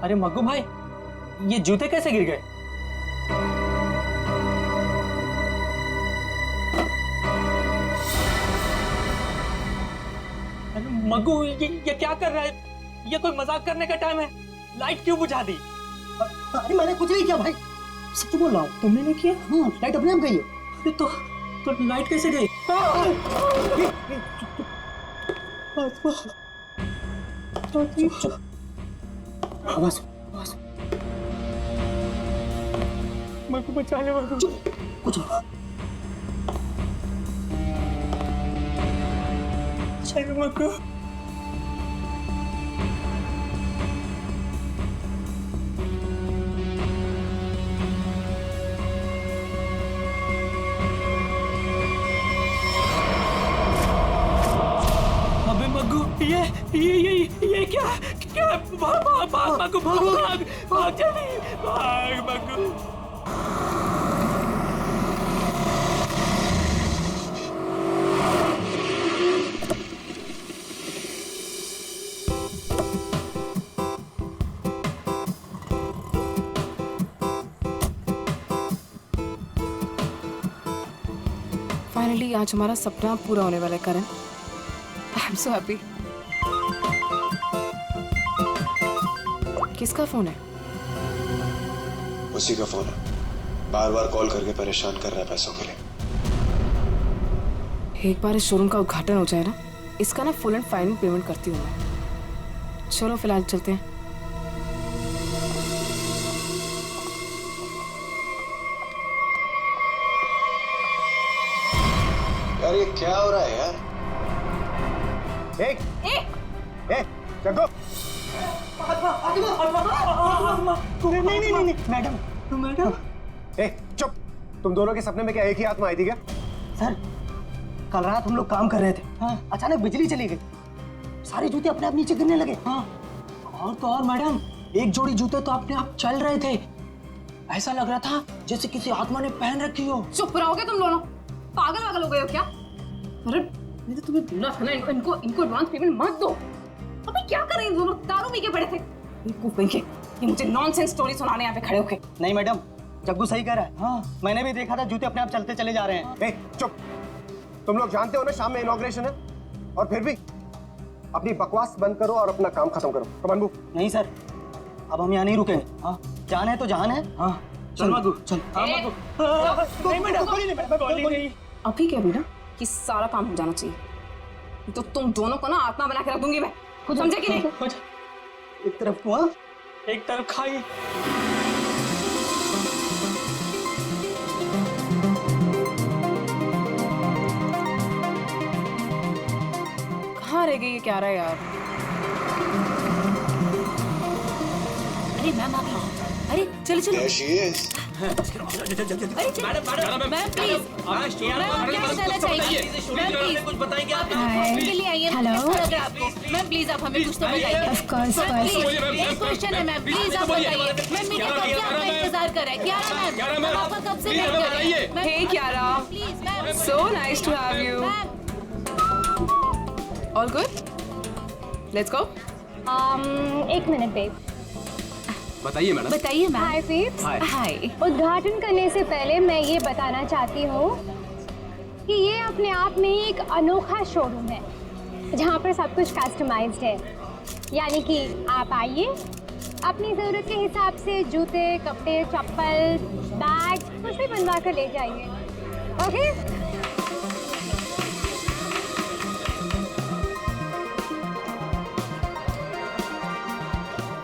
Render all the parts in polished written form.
अरे मग्गू भाई, ये जूते कैसे गिर गए? अरे मग्गू, ये क्या कर रहा है? ये कोई मजाक करने का टाइम है? लाइट क्यों बुझा दी? अरे मैंने कुछ नहीं किया भाई, सच बोल रहा हूँ। तुमने नहीं किया? हाँ, लाइट अपने आप गई है। अरे तो लाइट कैसे गई? आवाज मग्गू बचा ले मग्गू। कुछ चल मग्गू। अबे मग्गू, ये क्या? भाग मग्गू, भाग जल्दी, भाग मग्गू। फाइनली आज हमारा सपना पूरा होने वाला है Karan. I am so happy. किसका फोन है? उसी का फोन है, बार बार कॉल करके परेशान कर रहा है पैसों के लिए। एक बार इस शोरूम का उद्घाटन हो जाए ना, इसका ना फुल एंड फाइनल पेमेंट करती हूँ मैं। चलो फिलहाल चलते हैं। यार ये क्या हो रहा है यार? जग्गू, नहीं मैडम। चुप। तुम दोनों के सपने में क्या एक ही आत्मा आई थी क्या? सर, कल रात हम लोग काम कर रहे थे। हाँ। अचानक बिजली चली गई, सारे जूते अपने आप नीचे गिरने लगे। हाँ, और तो और मैडम, एक जोड़ी जूते तो अपने आप चल रहे थे। ऐसा लग रहा था जैसे किसी आत्मा ने पहन रखी हो। चुप रहोगे तुम दोनों? पागल हो गए हो क्या? अरे मैंने तो तुम्हें बोला था ना, इनको एडवांस पेमेंट मत दो। अबे क्या कर रहे हैं दोनों? दारू पी के पड़े थे। ये मुझे नॉनसेंस स्टोरी सुनाने यहाँ पे खड़े होके। नहीं मैडम, जग्गू सही कह रहा है। हाँ, मैंने भी देखा था, जूते अपने आप चलते चले जा रहे हैं। चुप। तुम लोग जानते हो ना शाम में इनॉग्रेशन है, और फिर भी अपनी बकवास बंद करो और अपना काम खत्म करो। कमान बू। नहीं सर, अब हम यहाँ नहीं रुकेंगे। हाँ, जान है तो जान है। हाँ चल मधु, चल। हाँ मग्गू। नहीं मैडम, गोली नहीं। अभी क्या बेटा कि सारा काम हो जाना चाहिए, तो तुम दोनों को ना आत्मा बना के रख दूंगी मैं। समझे कि नहीं? एक तरफ कुआं, एक तरफ खाई। कहाँ रह गई ये क्या रहा है यार? अरे मैम आप यहाँ। अरे चलो चलो। There she is. अरे मैम प्लीज, कुछ बताएंगे आप? के लिए आइए। हेलो मैम प्लीज आप हमें कुछ तो बताइए। ऑफ कोर्स एक क्वेश्चन है मैम, प्लीज आप बताइए। मैम मीरा कब से आपका इंतजार कर रहा है? क्यारा मैम आपका कब से वेट कर रही है? Hey Kiara, please ma'am. so nice to have you. All good? Let's go. एक मिनट बेब। बताइए मैडम। बताइए मैम। हाय बेब्स। हाय। उद्घाटन करने से पहले मैं ये बताना चाहती हूँ कि ये अपने आप में ही एक अनोखा शोरूम है जहाँ पर सब कुछ कस्टमाइज्ड है। यानी कि आप आइए, अपनी ज़रूरत के हिसाब से जूते, कपड़े, चप्पल, बैग कुछ भी बनवा कर ले जाइए। Okay?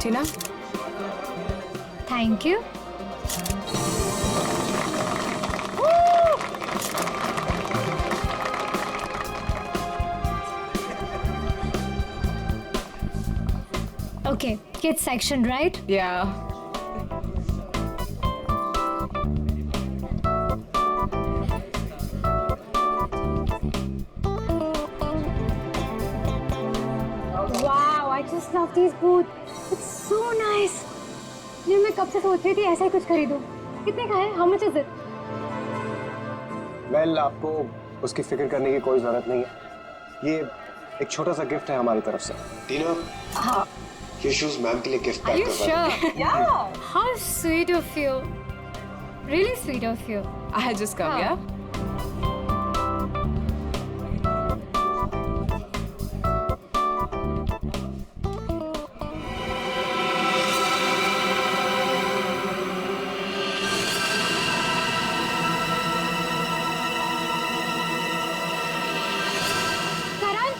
Tina, thank you. Okay, kids section, right? yeah. Wow, I just love these boots. It's so nice. ये मैं कब से सोच रही थी ऐसा ही कुछ खरीदूं। कितने का है? How much is it? Well, आपको उसकी फिक्र करने की कोई जरूरत नहीं है। ये एक छोटा सा गिफ्ट है हमारी तरफ से। टीना, हाँ, ये शूज मैम के लिए गिफ्ट Are पैक you करवा रहा sure? Yeah. How sweet of you. Really sweet of you. I had just come, हाँ. yeah? करण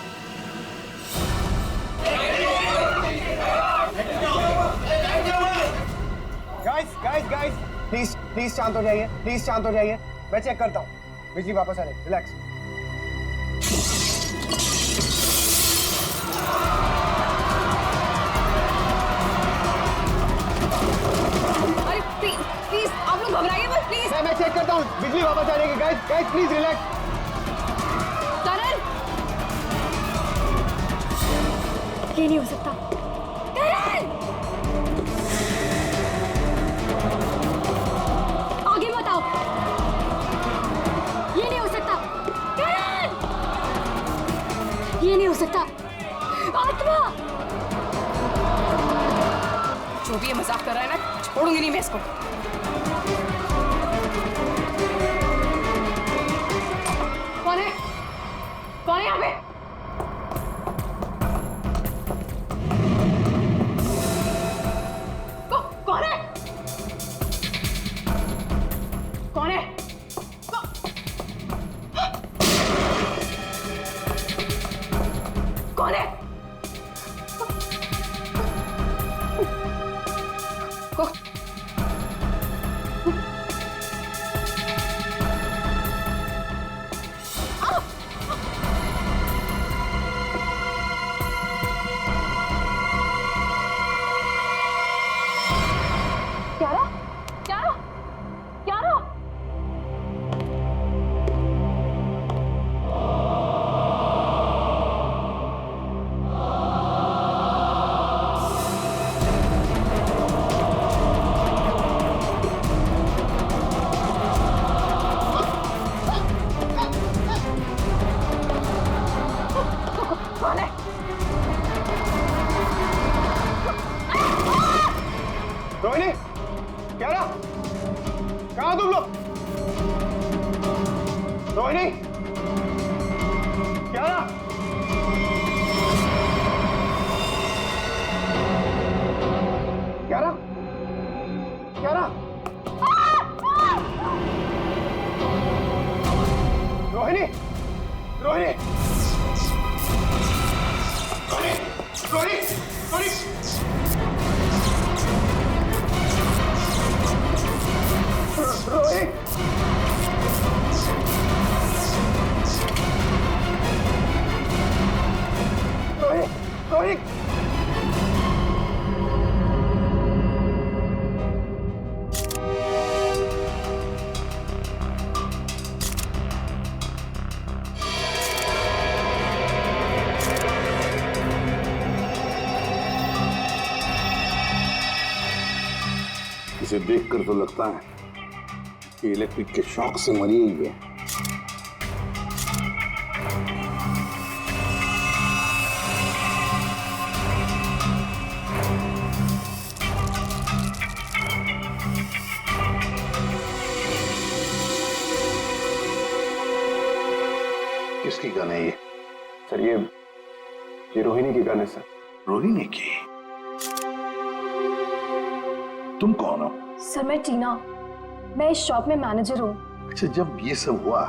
गाइस प्लीज शांत हो जाइए, प्लीज शांत हो जाइए। मैं चेक करता हूँ। बिजली वापस आ रही, रिलैक्स। अरे प्लीज आप लोग घबराइए मत प्लीज। मैं चेक करता हूँ, बिजली वापस आ जाएगी। Guys please relax. करण ये नहीं हो सकता। करण आगे मत आओ। ये नहीं हो सकता। करण ये नहीं हो सकता। आत्मा जो भी ये मजाक कर रहा है ना, छोड़ूंगी नहीं मैं इसको। कौन है? कौन है यहाँ पे? कौन है? कौन है? कौन है? क्यारा क्यारा क्यारा कौन है? रोहिणी, क्यारा, कहाँ तुम लोग? रोहिणी, क्यारा, क्यारा, क्यारा, रोहिणी, रोहिणी, रोहिणी, रोहिणी, रोहिणी, रोहिणी, रोहिणी, इसे देखकर तो लगता है कि इलेक्ट्रिक के शॉक से मरी हुई है। किसकी गन है ये? सर ये रोहिणी की गन है सर। रोहिणी की? तुम कौन हो? सर मैं टीना, मैं इस शॉप में मैनेजर हूँ। अच्छा, जब ये सब हुआ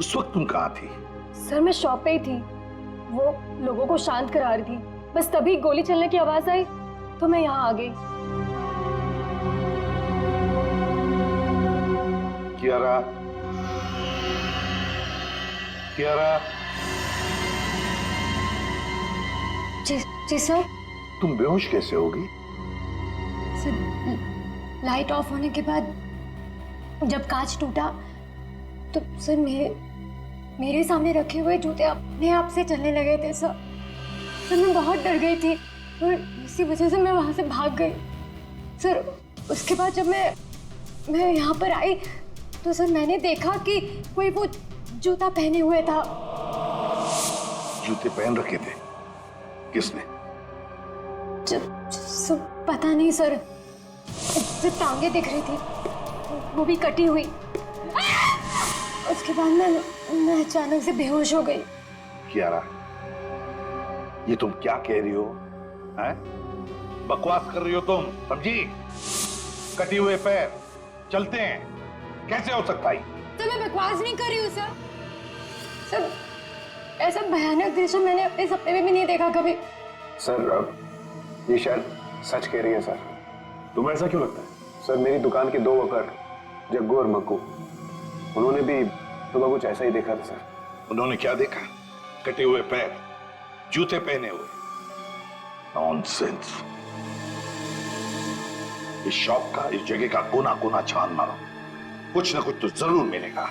उस वक्त तुम कहाँ थी? सर मैं शॉप पे ही थी, वो लोगों को शांत करा रही थी। बस तभी गोली चलने की आवाज आई तो मैं यहाँ आ गई। कियारा, कियारा, जी सर। तुम बेहोश कैसे होगी? सर लाइट ऑफ होने के बाद जब कांच टूटा तो सर मेरे सामने रखे हुए जूते अपने आप से चलने लगे थे सर। सर मैं बहुत डर गई थी और इसी वजह से मैं वहां से भाग गई सर। उसके बाद जब मैं यहाँ पर आई तो सर मैंने देखा कि कोई वो जूता पहने हुए था। जूते पहन रखे थे? किसने? पता नहीं सर, जो टांगे दिख रही थी वो भी कटी हुई। उसके बाद मैं अचानक से बेहोश हो गई। कियारा, ये तुम क्या कह रही हो? हैं? बकवास कर रही हो तुम, समझी? कटी हुए पैर चलते हैं, कैसे हो सकता है? तो मैं बकवास नहीं कर रही हूँ सर। सर, ऐसा भयानक दृश्य मैंने अपने सपने में भी नहीं देखा कभी। सर, ये शायद सच कह रही है सर। तुम्हें ऐसा क्यों लगता है? सर, मेरी दुकान के 2 वर्कर जग्गू और मक्कू, उन्होंने भी सुबह कुछ ऐसा ही देखा था सर। उन्होंने क्या देखा? कटे हुए पैर, जूते पहने हुए। नॉनसेंस। इस शॉप का, इस जगह का कोना कोना छान मारो, कुछ ना कुछ तो जरूर मिलेगा।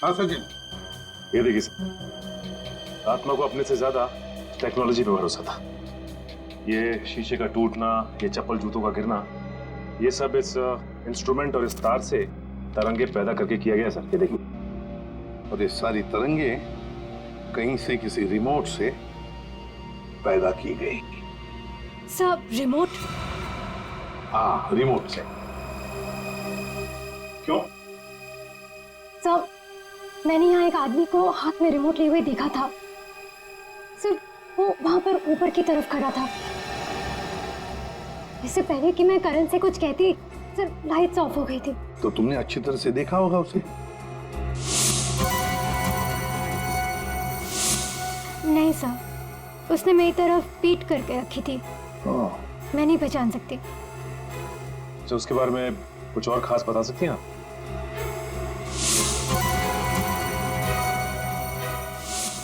हाँ सचिन, ये देखिए सर, आत्मा को अपने से ज्यादा टेक्नोलॉजी पे भरोसा था। ये शीशे का टूटना, ये चप्पल जूतों का गिरना, ये सब इस इंस्ट्रूमेंट और इस तार से तरंगे पैदा करके किया गया सर। ये देखिए। और ये सारी तरंगे कहीं से, किसी रिमोट से पैदा की गई। Sir, remote? हाँ, रिमोट से। क्यों? सर, मैंने यहाँ एक आदमी को हाथ में रिमोट लिए हुए देखा था। सर, वो वहां पर ऊपर की तरफ खड़ा था। इससे पहले कि मैं करण से कुछ कहती, सर, लाइट्स ऑफ हो गई थी। तो तुमने अच्छी तरह से देखा होगा उसे? नहीं सर, उसने मेरी तरफ पीठ करके रखी थी। मैं नहीं पहचान सकती। तो उसके बारे में कुछ और खास बता सकती हैं आप?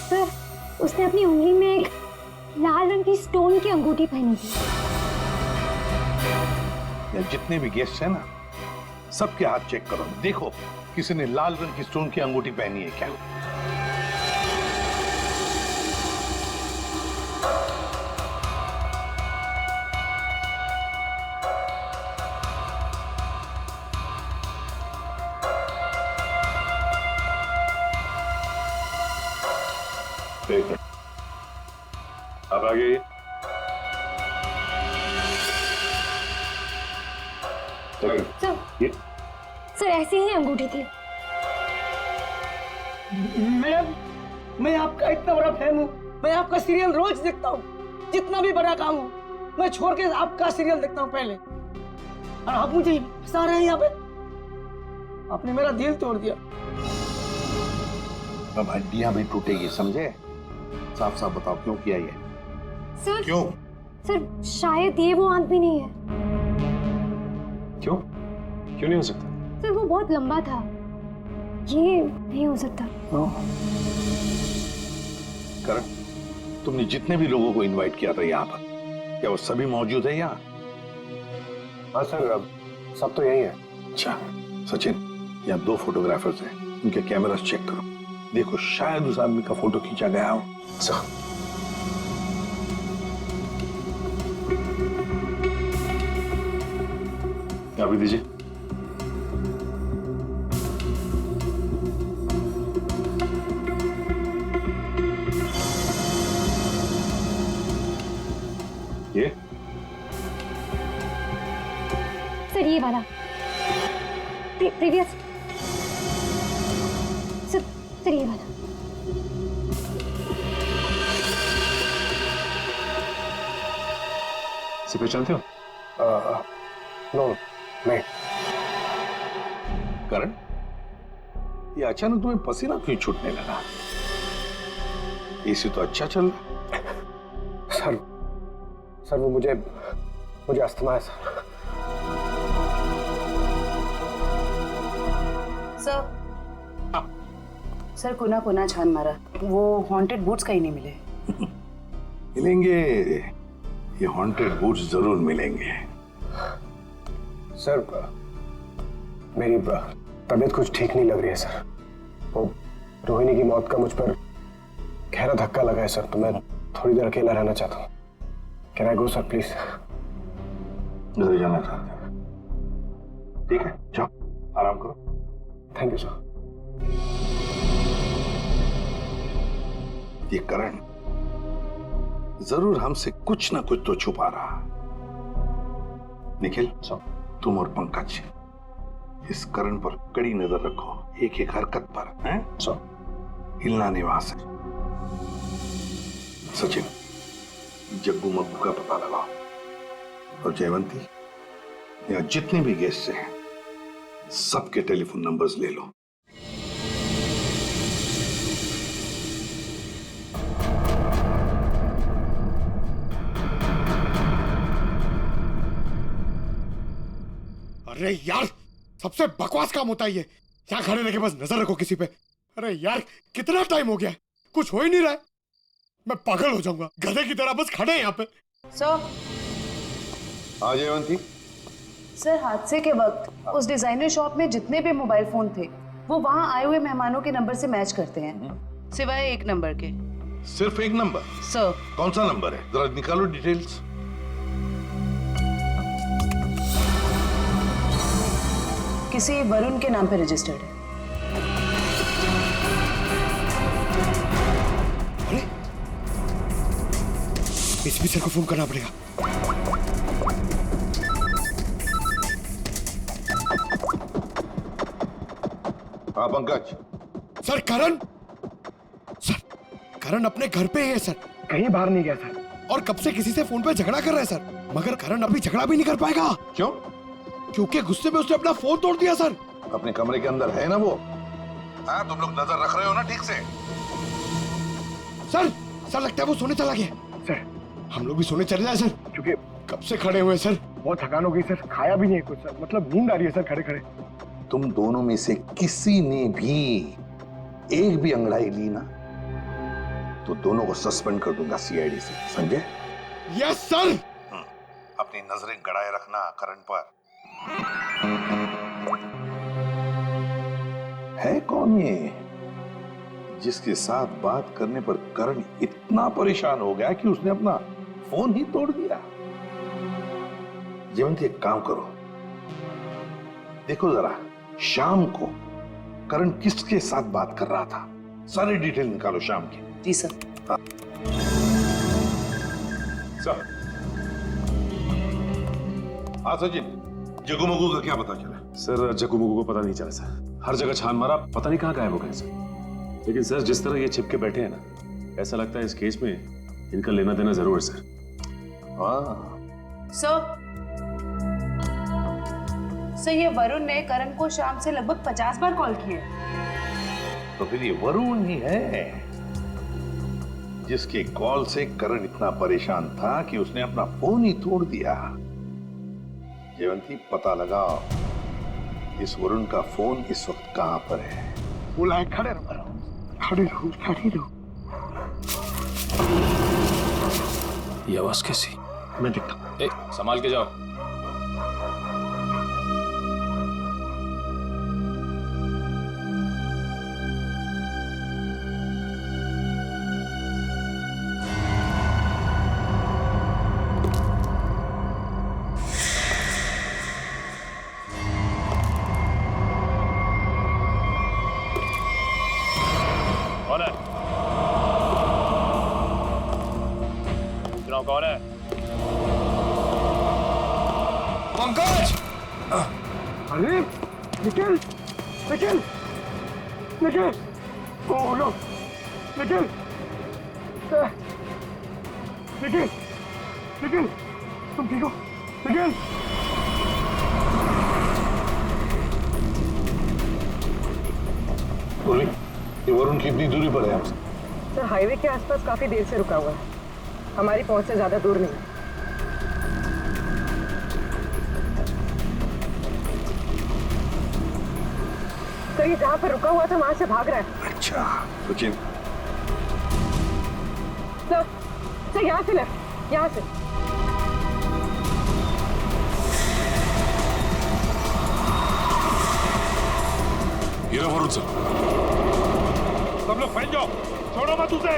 सर, उसने अपनी उंगली में एक लाल रंग की स्टोन की अंगूठी पहनी थी। या जितने भी गेस्ट हैं ना, सबके हाथ चेक करो, देखो किसी ने लाल रंग की स्टोन की अंगूठी पहनी है क्या? एक मिनट, आप आ गए। सर, ऐसी ही अंगूठी थी। मैडम, मैं आपका इतना बड़ा फैन हूँ। मैं आपका सीरियल रोज देखता हूँ। जितना भी बड़ा काम हो, मैं छोड़ के आपका सीरियल देखता हूँ पहले। और आप मुझे फंसा रहे हैं यहाँ पे। आपने मेरा दिल तोड़ दिया। अब हड्डियां भी टूटेगी, समझे? साफ साफ बताओ, क्यों किया ये? सर, क्यों? सर, शायद ये वो आदमी नहीं है। क्यों? क्यों नहीं हो सकता? सर, वो बहुत लंबा था। ये नहीं हो सकता। करण, तुमने जितने भी लोगों को इनवाइट किया था यहाँ पर, क्या वो सभी मौजूद है यहाँ? हाँ सर, अब सब तो यही है। अच्छा सचिन, यहाँ 2 फोटोग्राफर्स हैं, उनके कैमरास चेक करो, देखो शायद उस आदमी का फोटो खींचा गया हो। अभी दीजिए। ये सर, ये वाला प्रीवियस। सर, ये वाला। इसे पहचानते हो? नो नहीं। करण, ये अचानक तुम्हें पसीना क्यों छूटने लगा? एसी तो अच्छा चल रहा। सर वो मुझे अस्थमा है सर। सर पुनः छान मारा, वो हॉन्टेड बूट्स कहीं नहीं मिले। मिलेंगे, ये हॉन्टेड बूट्स जरूर मिलेंगे। सर मेरी तबीयत कुछ ठीक नहीं लग रही है सर। वो रोहिणी की मौत का मुझ पर गहरा धक्का लगा है सर, तो मैं थोड़ी देर अकेला रहना चाहता हूँ। Can I go sir please? घर जाना चाहते हो? ठीक है, जाओ आराम करो। Thank you sir. ये करण जरूर हमसे कुछ ना कुछ तो छुपा रहा। निखिल, तुम और पंकज इस करण पर कड़ी नजर रखो, एक एक हरकत पर, हैं? हिलना नहीं वहां से। सचिन, जग्गू मग्गू का पता लगाओ, और जयवंती, यहाँ जितने भी गेस्ट हैं सबके टेलीफोन नंबर्स ले लो। अरे यार, सबसे बकवास काम होता है ये। यहाँ खड़े रह के बस नजर रखो किसी पे। अरे यार, कितना टाइम हो गया, कुछ हो ही नहीं रहा है। मैं पागल हो जाऊंगा, गधे की तरह बस खड़े हैं यहाँ पे। सर। हाँ जयवंती। सर, हादसे के वक्त उस डिजाइनर शॉप में जितने भी मोबाइल फोन थे वो वहाँ आए हुए मेहमानों के नंबर से मैच करते हैं, सिवाय एक नंबर के। सिर्फ एक नंबर? सर। कौन सा नंबर है, जरा निकालो डिटेल्स। किसी वरुण के नाम पे रजिस्टर्ड है। अरे, एसपी सर को फोन करना पड़ेगा। हाँ पंकज। सर करण, सर करण अपने घर पे है सर, कहीं बाहर नहीं गया सर। और कब से किसी से फोन पे झगड़ा कर रहा है सर, मगर करण अभी झगड़ा भी नहीं कर पाएगा। क्यों? क्योंकि गुस्से में उसने अपना फोन तोड़ दिया सर। अपने कमरे के अंदर है ना वो? हाँ, तुम लोग नजर रख रहे हो ना ठीक से? सर लगता है वो सोने चला गया। सर हम लोग भी सोने चले जाए सर, क्योंकि कब से खड़े हुए सर। बहुत थकान हो गई सर, खाया भी नहीं कुछ सर, मतलब नींद आ रही है सर खड़े खड़े। तुम दोनों में से किसी ने भी एक भी अंगड़ाई ली ना तो दोनों को सस्पेंड कर दूंगा सीआईडी से, समझे? Yes sir. अपनी नजरें गड़ाए रखना करण पर। है कौन ये जिसके साथ बात करने पर करण इतना परेशान हो गया कि उसने अपना फोन ही तोड़ दिया? जयवंती, एक काम करो, देखो जरा शाम को करण किसके साथ बात कर रहा था, सारी डिटेल निकालो शाम की। जी सर। हाँ। सर। हाँ सचिन, जग्गू मग्गू का क्या पता चला? सर जग्गू मग्गू को पता नहीं चला सर, हर जगह छान मारा, पता नहीं कहाँ गायब हो गए सर। लेकिन सर जिस तरह ये छिपके बैठे हैं ना, ऐसा लगता है इस केस में इनका लेना देना जरूर है सर। सर ये वरुण ने करण को शाम से लगभग 50 बार कॉल किए। तो फिर ये वरुण ही है जिसके कॉल से करण इतना परेशान था कि उसने अपना फोन ही तोड़ दिया। जयवंती, पता लगाओ इस वरुण का फोन इस वक्त कहां पर है। बुलाए, खड़े रहो, खड़े रहो, खड़े रहो। ये आवाज कैसी? मैं देखता हूं। संभाल के जाओ। कौन है? पूछ रहा हूं कौन है? पंकज! अरे निखिल, निखिल, निखिल, ओह नो, निखिल, निखिल, निखिल, तुम ठीक हो? निखिल बोली, ये वरुण कितनी दूरी पर है आपसे? सर हाईवे के आसपास काफी देर से रुका हुआ है, हमारी पहुंच से ज्यादा दूर नहीं। सर ये जहाँ पर रुका हुआ था वहां से भाग रहा है। अच्छा, लेकिन सर यहाँ से लेफ्ट, यहाँ से। ये रहा वरुण सर। सब लोग फैल जाओ, छोड़ो मत उसे।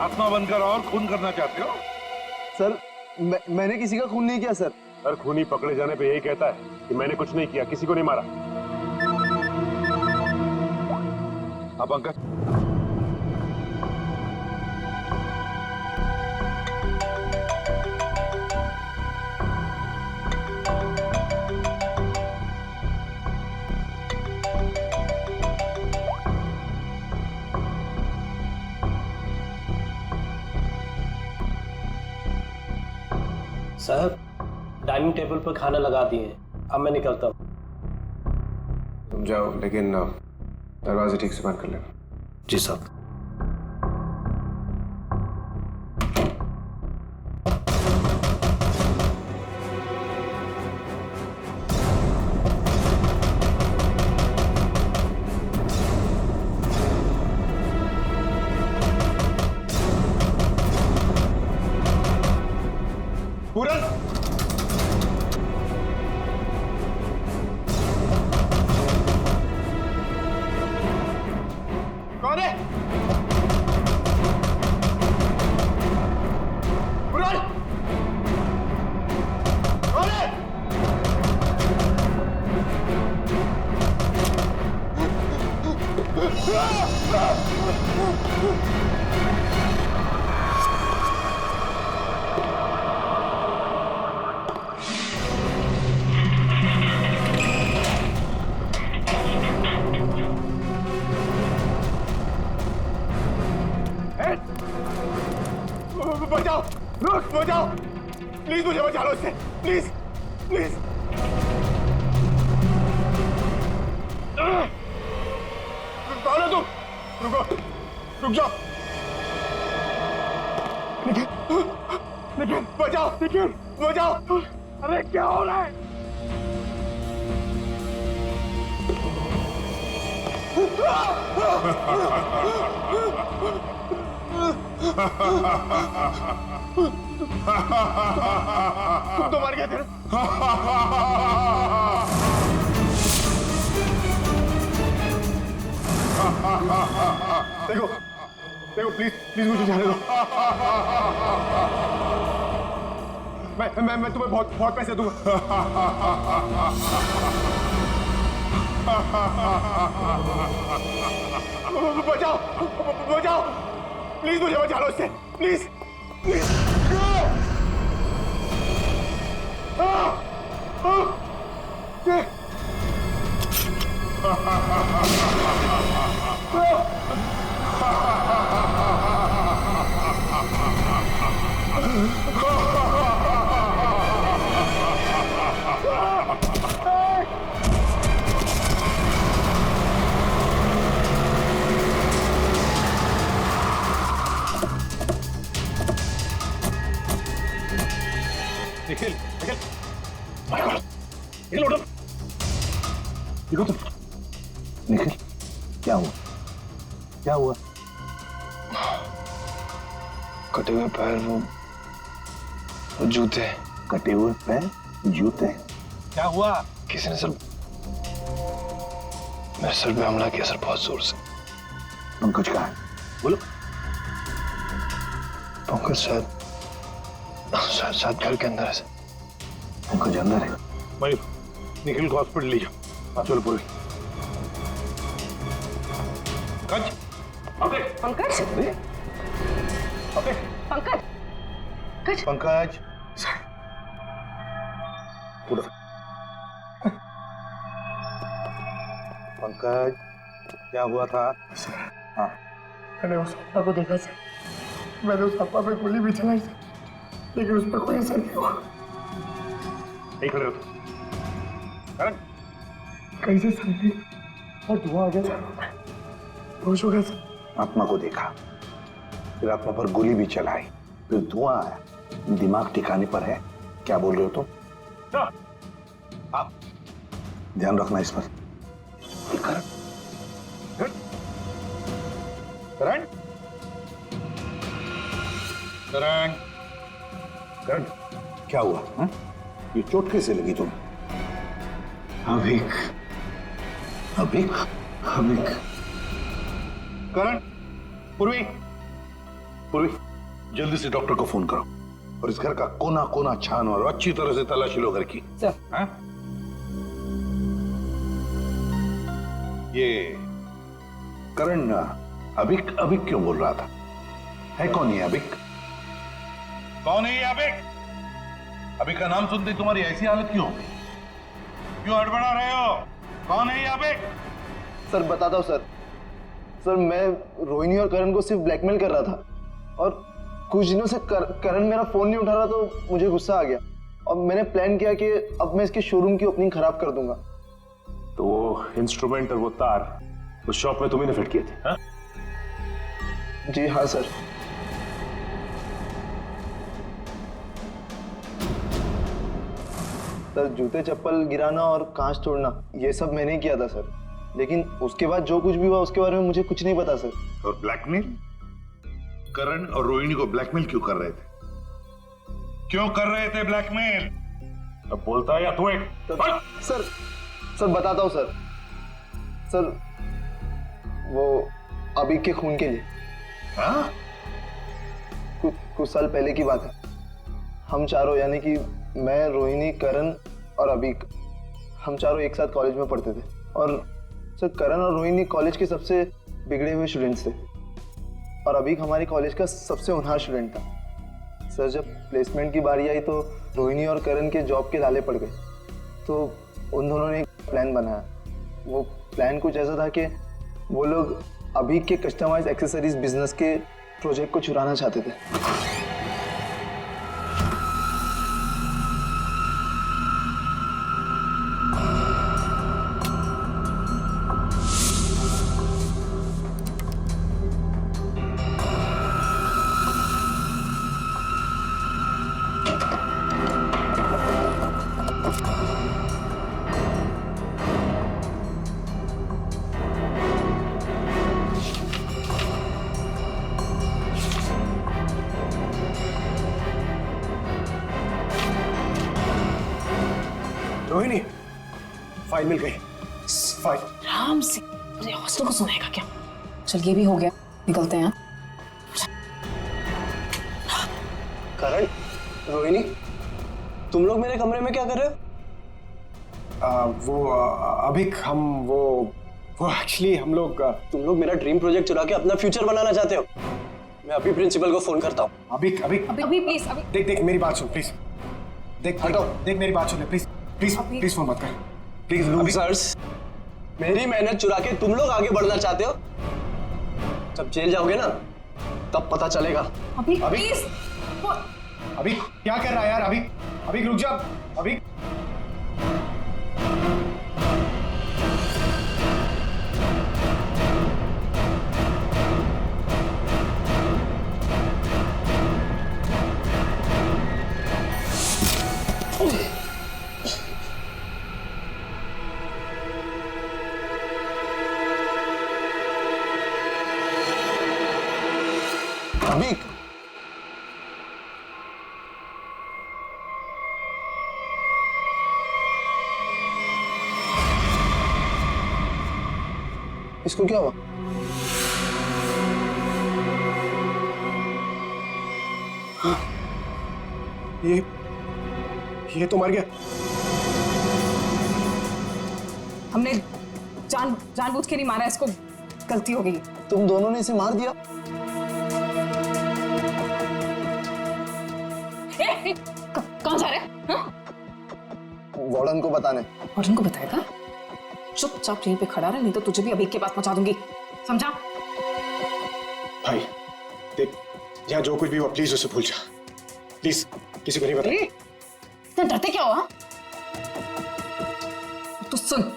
आत्मा बनकर और खून करना चाहते हो? सर मैंने किसी का खून नहीं किया सर। सर खूनी पकड़े जाने पे यही कहता है कि मैंने कुछ नहीं किया, किसी को नहीं मारा। अब पंकज, साहब डाइनिंग टेबल पर खाना लगा दिए, अब मैं निकलता हूँ। तुम जाओ, लेकिन दरवाजे ठीक से बंद कर लेना। जी साहब। पूरन, कौन है? पूरन, कौन है? बचाओ, रुक, बचाओ, प्लीज मुझे बचा लो इससे, प्लीज प्लीज। कौन है तुम? रुको, रुक जाओ। निखिल, निखिल बचाओ, निखिल बचाओ। अरे क्या हो रहा है? तुम तो मर गए थे। देखो देखो, प्लीज प्लीज मुझे जाने दो। मैं तुम्हें बहुत बहुत पैसे दूंगा। बचाओ, बचाओ, प्लीज मुझे बचा लो इससे, प्लीज प्लीज। निखिल, निखिल, निखिल उठो, देखो तुम। निखिल, क्या हुआ? क्या हुआ? कटे हुए पैर, वो जूते। कटे हुए पैर, जूते? क्या हुआ? किसी ने सर मेरे सर पे हमला किया सर, बहुत जोर से। पंकज कहाँ है? बोलो। पंकज शायद शायद घर के अंदर है सर। पंकज अंदर है? मयूर, निखिल को हॉस्पिटल ले जाओ। चलो पूरी। पंकज, पंकज, पंकज, पंकज, पूरा। पंकज, क्या हुआ था? हाँ, मैंने उस अप्पा को देखा सर, मैंने उस अप्पा पे गोली भी चलाई सर, लेकिन उस पर कोई असर नहीं हुआ। नहीं खड़े हो तो। करण, कैसे सर नहीं और धुआं आ गया सर, होश हो गया सर। आत्मा को देखा, फिर आत्मा पर गोली भी चलाई, फिर धुआं आया, दिमाग ठिकाने पर है। क्या बोल रहे हो तुम? आप ध्यान रखना इस पर। करण, करण, करण, करण, क्या हुआ? हा? ये चोट कैसे लगी तुम्हें? अभिक, अभिक, अभिक। करण, पूर्वी, पूर्वी, जल्दी से डॉक्टर को फोन करो और इस घर का कोना कोना छान और अच्छी तरह से तलाशी लो घर की। सर। हाँ? ये करण अभिक अभिक क्यों बोल रहा था? है कौन ये अभिक? कौन है ये अभिक? अभिक का नाम सुनते तुम्हारी ऐसी हालत क्यों? क्यों हड़बड़ा रहे हो? कौन है ये अभिक? सर बताता हूँ सर। सर मैं रोहिणी और करण को सिर्फ ब्लैकमेल कर रहा था और कुछ दिनों से करण मेरा फोन नहीं उठा रहा तो मुझे गुस्सा आ गया और मैंने प्लान किया कि अब मैं इसके शोरूम की ओपनिंग खराब कर दूंगा। तो वो इंस्ट्रूमेंट और वो तार उस शॉप में तुम्ही ने फिट किए थे? हाँ? जी हाँ सर। सर जूते चप्पल गिराना और कांच तोड़ना ये सब मैंने किया था सर, लेकिन उसके बाद जो कुछ भी हुआ उसके बारे में मुझे कुछ नहीं पता सर। और ब्लैकमेल? करण और रोहिणी को ब्लैकमेल क्यों कर रहे थे? क्यों कर रहे थे ब्लैकमेल? अब बोलता है या तू एक? सर बताता हूँ सर। सर वो अभी के खून के लिए। हाँ? कुछ साल पहले की बात है। हम चारों यानी कि मैं, रोहिणी, करण और अबीक, हम चारों एक साथ कॉलेज में पढ़ते थे और सर करण और रोहिणी कॉलेज के सबसे बिगड़े हुए स्टूडेंट्स थे और अबीक हमारे कॉलेज का सबसे होनहार स्टूडेंट था। सर जब प्लेसमेंट की बारी आई तो रोहिणी और करण के जॉब के लाले पड़ गए तो उन दोनों ने एक प्लान बनाया। वो प्लान कुछ ऐसा था कि वो लोग अबीक के कस्टमाइज एक्सेसरीज बिजनेस के प्रोजेक्ट को चुराना चाहते थे। रोहिणी, फाइल मिल गई। फाइल। आराम से, अरे हॉस्टल को सुनाएगा क्या? चल ये भी हो गया, निकलते हैं। करण, रोहिणी, तुम लोग मेरे कमरे में क्या कर रहे हो? अभिक वो एक्चुअली हम लोग तुम लोग मेरा ड्रीम प्रोजेक्ट चुरा के अपना फ्यूचर बनाना चाहते हो? मैं अभी प्रिंसिपल को फोन करता हूँ। अभिक प्लीज देख मेरी बात सुन प्लीज। देख मेरी बात सुन प्लीज फोन मत कर प्लीज। लूजर्स, मेरी मेहनत चुरा के तुम लोग आगे बढ़ना चाहते हो? जब जेल जाओगे ना तब पता चलेगा। अभी प्लीज। अभी क्या कर रहा है यार? अभी रुक जा। अभी अबीक, इसको क्या हुआ? ये तो मर गया। हमने जानबूझ के नहीं मारा इसको, गलती हो गई। तुम दोनों ने इसे मार दिया? कौन जा रहा है? वार्डन को बताने। वार्डन को बताएगा? चुपचाप यहीं पे खड़ा रहे, नहीं तो तुझे भी अभी के पास पहुंचा दूंगी, समझा? भाई देख, यहाँ जो कुछ भी हुआ प्लीज उसे भूल जा, प्लीज किसी को नहीं बता। इतना डरते क्या हुआ? तो सुन,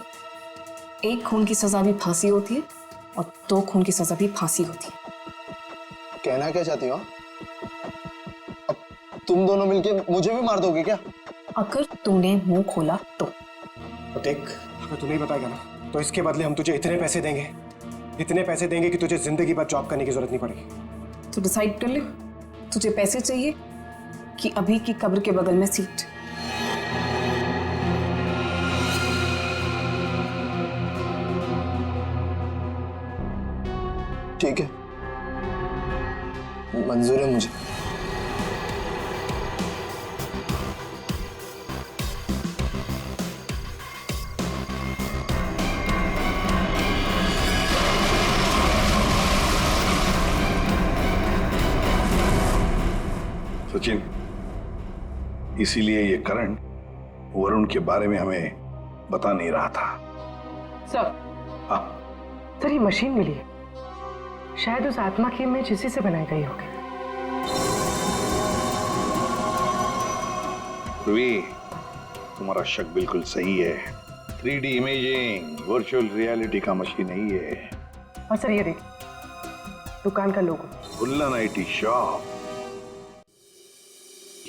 एक खून की सजा भी फांसी होती है और 2 खून की सजा भी फांसी होती है। कहना क्या चाहती हो? अब तुम दोनों मिलके मुझे भी मार दोगे क्या? अगर तूने मुंह खोला तो देख, अगर तू नहीं बताएगा ना तो इसके बदले हम तुझे इतने पैसे देंगे कि तुझे जिंदगी भर जॉब करने की जरूरत नहीं पड़ेगी। तू डिसाइड कर ले, तुझे पैसे चाहिए कि अभी की कब्र के बगल में सीट? ठीक है, मंजूर है मुझे। सचिन, इसीलिए ये करण वरुण के बारे में हमें बता नहीं रहा था। सर, हाँ, सर ये मशीन मिली है, शायद उस आत्मा की इमेज इसी से बनाई गई होगी। ध्रुवी, तुम्हारा शक बिल्कुल सही है। 3D इमेजिंग वर्चुअल रियलिटी का मशीन नहीं है। और सर ये देखिए, दुकान का लोगो। उल्लन IT शॉप।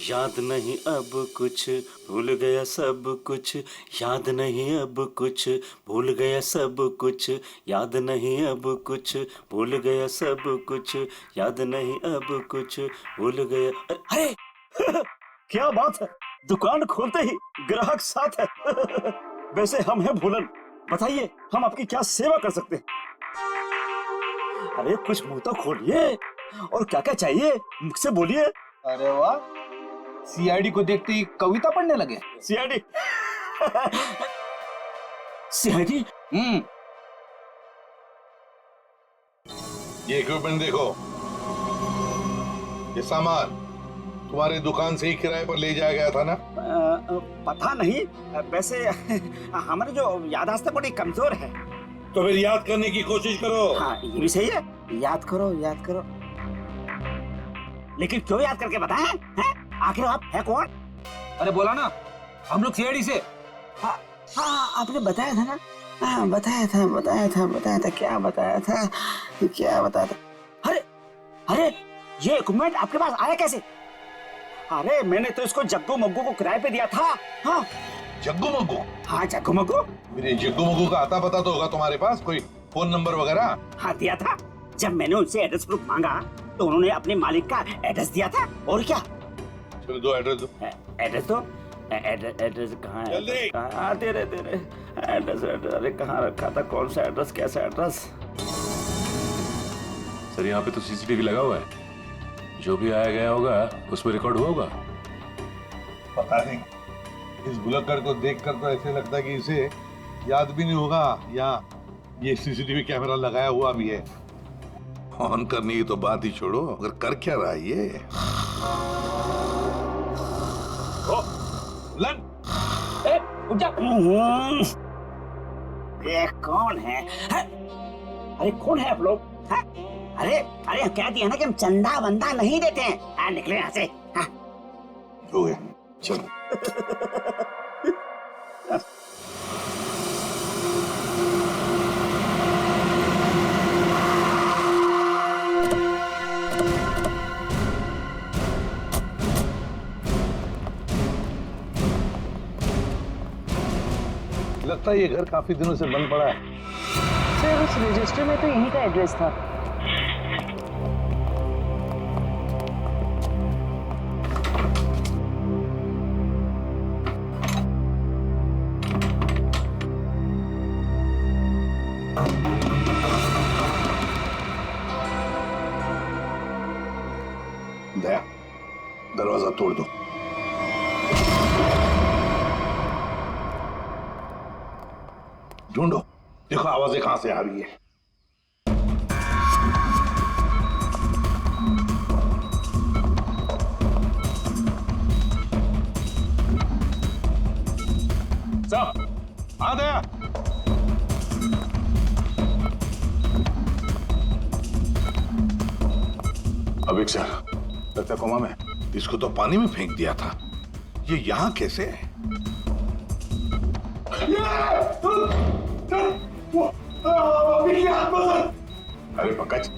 याद नहीं अब कुछ, भूल गया सब कुछ, याद नहीं अब कुछ, भूल गया सब कुछ, याद नहीं अब कुछ, भूल गया सब कुछ, याद नहीं अब कुछ, भूल गया। अरे क्या बात है, दुकान खोलते ही ग्राहक साथ है। वैसे हम हैं भूलन, बताइए हम आपकी क्या सेवा कर सकते हैं? अरे कुछ मुंह तो खोलिए, और क्या क्या चाहिए मुझसे बोलिए। अरे वाह, CID को देखते ही कविता पढ़ने लगे। CID? CID? ये इक्विपमेंट देखो, ये सामान तुम्हारी दुकान से ही किराए पर ले जाया गया था ना? पता नहीं, वैसे हमारी जो याददाश्त है बड़ी कमजोर है। तो फिर याद करने की कोशिश करो। हाँ ये भी सही है, याद करो याद करो। लेकिन क्यों याद करके बताएं? हैं? आखिर आप है कौन? अरे बोला ना, हम लोग CID से। हाँ आपने बताया था ना। हाँ बताया था क्या बताया था? अरे ये इक्विपमेंट आपके पास आया कैसे? अरे मैंने तो इसको जग्गू मग्गू को किराए पे दिया था। हाँ जग्गू मग्गू? हाँ जग्गू मग्गू। मेरे जग्गू मग्गू का आता पता तो होगा तुम्हारे पास, कोई फोन नंबर वगैरह? हाँ दिया था, जब मैंने उनसे एड्रेस प्रूफ मांगा तो उन्होंने अपने मालिक का एड्रेस दिया था। और क्या? चलो दो एड्रेस दो। एड्रेस कहाँ है? कहाँ? दे रहे एड्रेस। अरे कहाँ रखा था, कौन सा एड्रेस, कैसा एड्रेस? सर यहाँ पे तो CCTV लगा हुआ है, जो भी आया गया होगा उसमें रिकॉर्ड हुआ होगा। पता नहीं, इस बुलक्कड़ को देखकर तो ऐसे लगता है कि इसे याद भी नहीं होगा, या ये CCTV कैमरा लगाया हुआ भी है। ऑन करने की तो बात ही छोड़ो, अगर कर क्या रहा है ये? लन! उठ जा। ये कौन है? अरे कौन है आप लोग? अरे कह दिया ना कि हम चंदा वंदा नहीं देते हैं। निकले यहाँ से। हो गया, चलो। लगता है ये घर काफी दिनों से बंद पड़ा है। सर उस रजिस्टर में तो यहीं का एड्रेस था। दरवाजा तोड़ दो। ढूंढो, देखो आवाजें कहां से आ रही है। सब आ गया। अभिक सर, लगता कोमा में। इसको तो पानी में फेंक दिया था, ये यहां कैसे है? अरे पंकज,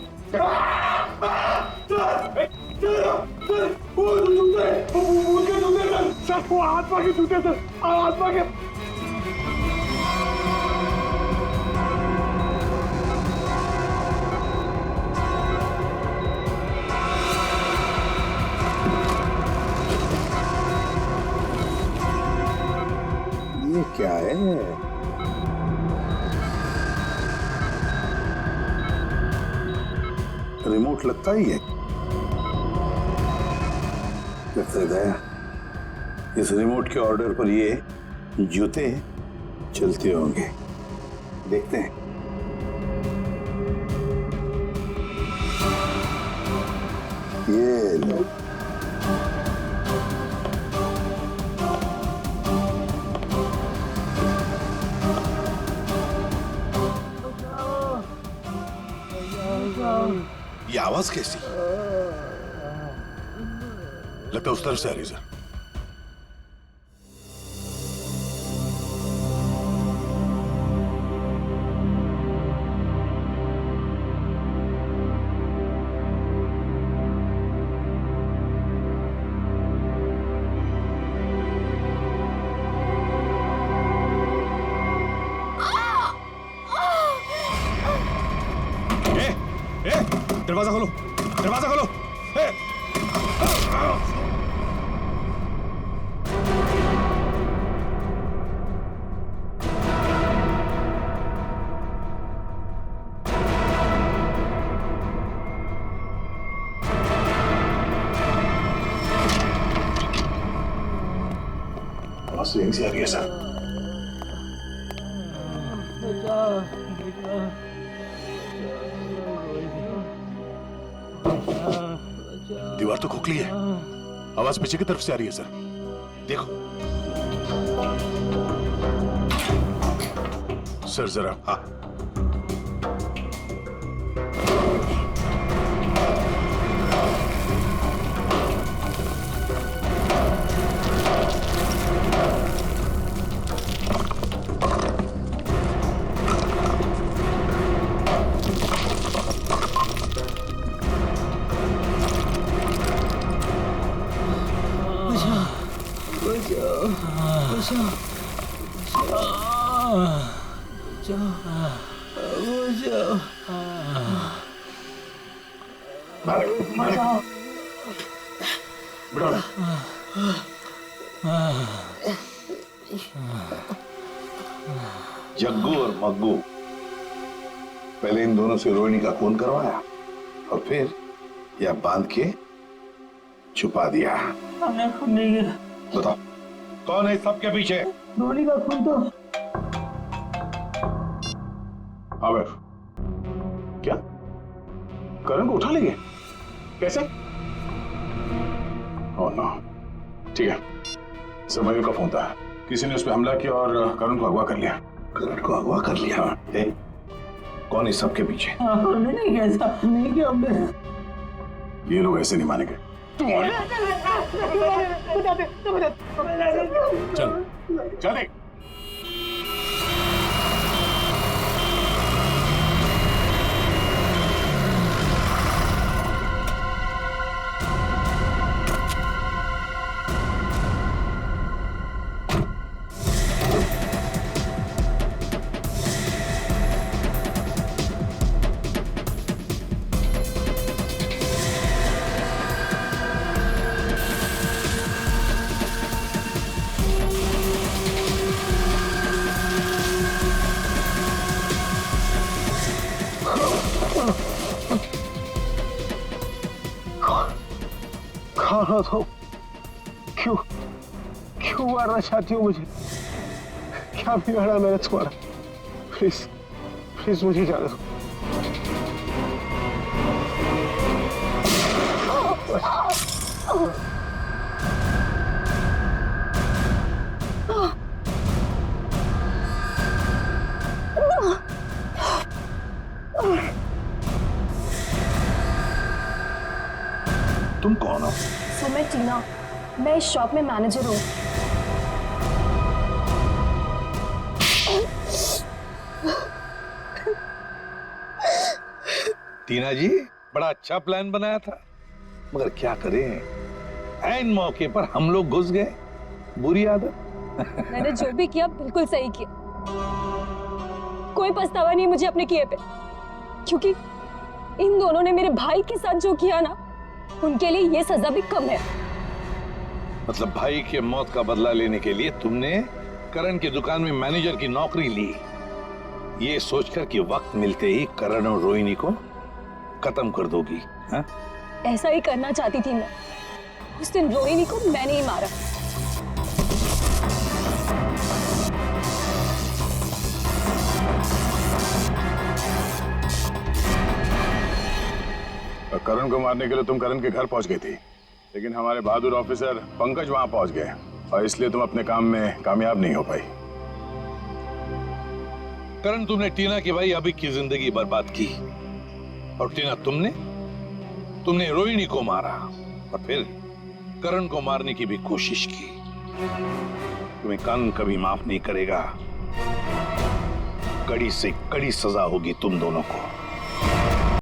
सर वो आत्मा के जूते थे, आत्मा के। ये क्या है? रिमोट लगता ही है। लगता है दया, इस रिमोट के ऑर्डर पर ये जूते चलते होंगे। देखते हैं। ये लो। ये आवाज कैसी? लगता है उस तरफ से आ रही सर। दरवाजा खोलो, दरवाजा खोलो। आवाज यहीं से आ रही है सर। दीवार तो खोखली है, आवाज पीछे की तरफ से आ रही है सर। देखो सर जरा। हाँ, जग्गू और मग्गू, पहले इन दोनों से रोहिणी का खून करवाया और फिर यह बांध के छुपा दिया। हमने खून नहीं किया। बताओ कौन है सबके पीछे? रोहिणी का खून तो आमिर, क्या करण को उठा लेंगे? कैसे? ओह नो, ठीक है। सर मयूर का फोन था, किसी ने उस पर हमला किया और करण को अगवा कर लिया। करण को अगवा कर लिया? हाँ। कौन इस सबके पीछे? हमने नहीं किया, ऐसा नहीं किया हमने। ये लोग ऐसे नहीं मानेंगे। चल चल देख। खाना तो क्यों मारना चाहती हो मुझे? क्या बिगाड़ा मैंने तुम्हारा? प्लीज प्लीज मुझे जाने दो। तुम कौन हो? सर मैं टीना, मैं इस शॉप में मैनेजर हूँ। टीना जी, बड़ा अच्छा प्लान बनाया था, मगर क्या करें, ऐन मौके पर हम लोग घुस गए। बुरी आदत। मैंने जो भी किया बिल्कुल सही किया। कोई पछतावा नहीं मुझे अपने किए पे, क्योंकि इन दोनों ने मेरे भाई के साथ जो किया ना, उनके लिए ये सजा भी कम है। मतलब भाई के मौत का बदला लेने के लिए तुमने करण की दुकान में मैनेजर की नौकरी ली, ये सोचकर कि वक्त मिलते ही करण और रोहिणी को खत्म कर दोगी, हाँ? ऐसा ही करना चाहती थी मैं। उस दिन रोहिणी को मैंने ही मारा। करण को मारने के लिए तुम करण के घर पहुंच गई थी, लेकिन हमारे बहादुर ऑफिसर पंकज वहां पहुंच गए और इसलिए तुम अपने काम में कामयाब नहीं हो पाई। करण, तुमने टीना की भाई अभी की जिंदगी बर्बाद की, और टीना तुमने रोहिणी को मारा और फिर करण को मारने की भी कोशिश की। तुम्हें कानून कभी माफ नहीं करेगा। कड़ी से कड़ी सजा होगी तुम दोनों को।